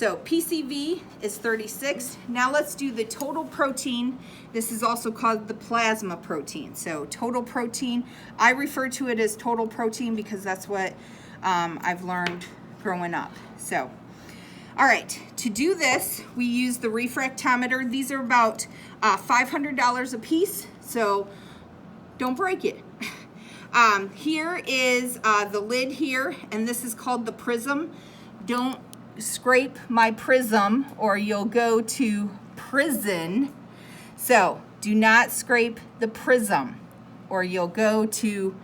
So PCV is 36. Now let's do the total protein. This is also called the plasma protein. So total protein, I refer to it as total protein because that's what I've learned growing up. So, all right, to do this, we use the refractometer. These are about $500 a piece, so don't break it. Here is the lid here, and this is called the prism. Don't scrape my prism or you'll go to prison. So do not scrape the prism or you'll go to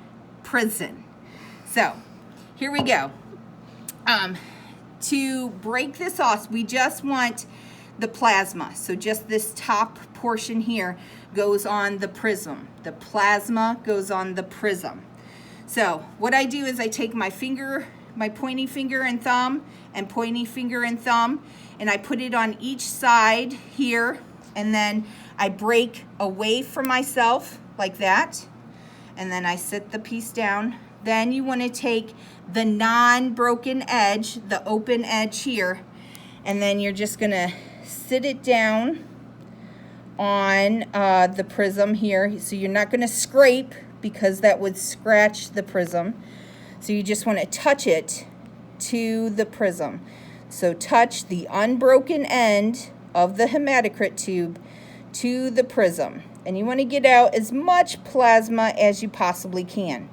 prison. So here we go. To break this off, we just want the plasma. So just this top portion here goes on the prism. The plasma goes on the prism. So what I do is I take my finger, my pointy finger and thumb, and pointy finger and thumb, and I put it on each side here, and then I break away from myself like that, and then I sit the piece down. Then you want to take the non-broken edge, the open edge here, and then you're just going to sit it down on the prism here. So you're not going to scrape because that would scratch the prism. So you just want to touch it to the prism. So touch the unbroken end of the hematocrit tube to the prism. And you want to get out as much plasma as you possibly can.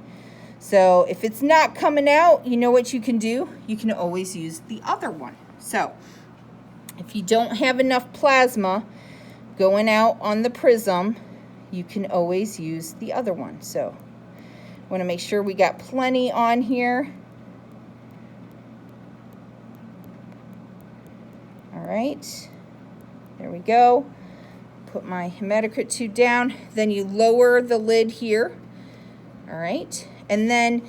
So if it's not coming out, you know what you can do? You can always use the other one. So if you don't have enough plasma going out on the prism, you can always use the other one. So want to make sure we got plenty on here. All right, there we go. Put my hematocrit tube down. Then you lower the lid here. All right, and then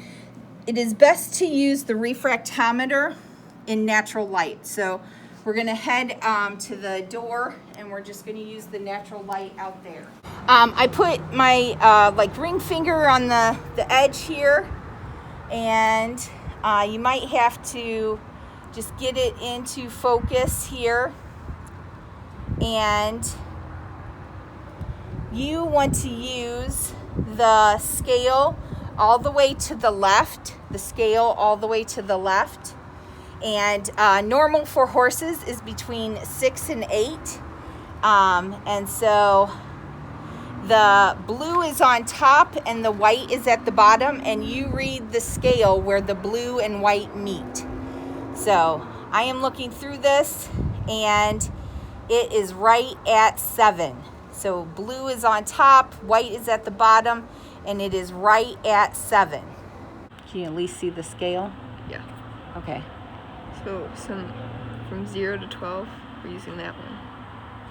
it is best to use the refractometer in natural light. So we're going to head to the door, and we're just going to use the natural light out there. I put my like ring finger on the edge here, and you might have to just get it into focus here. And you want to use the scale all the way to the left, the scale all the way to the left. And normal for horses is between 6 and 8. And so the blue is on top and the white is at the bottom, and you read the scale where the blue and white meet. So I am looking through this, and it is right at 7. So blue is on top, white is at the bottom, and it is right at 7. Can you at least see the scale? Yeah. Okay. So from 0 to 12, we're using that one.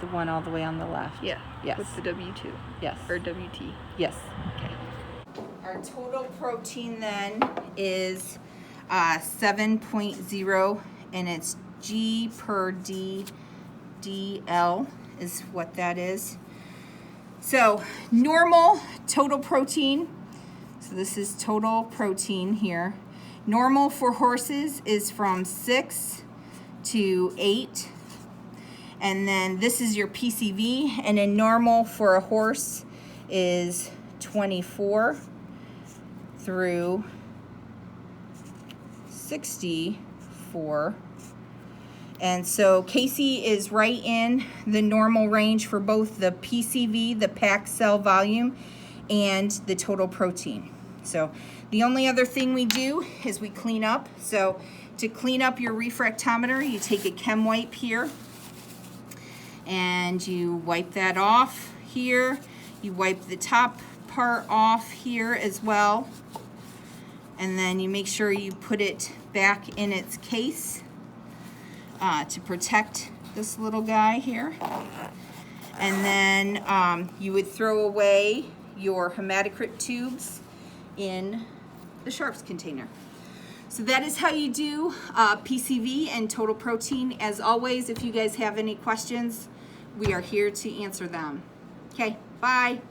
The one all the way on the left? Yeah. Yes. With the W2. Yes. Or WT. Yes. Okay. Our total protein then is 7.0, and it's G per DL is what that is. So normal total protein, so this is total protein here. Normal for horses is from 6 to 8. And then this is your PCV, and then normal for a horse is 24 through 64. And so Casey is right in the normal range for both the PCV, the packed cell volume, and the total protein. So the only other thing we do is we clean up. So to clean up your refractometer, you take a chem wipe here, and you wipe that off here. You wipe the top part off here as well. And then you make sure you put it back in its case to protect this little guy here. And then you would throw away your hematocrit tubes in the sharps container. So that is how you do PCV and total protein. As always, if you guys have any questions, we are here to answer them. Okay, bye.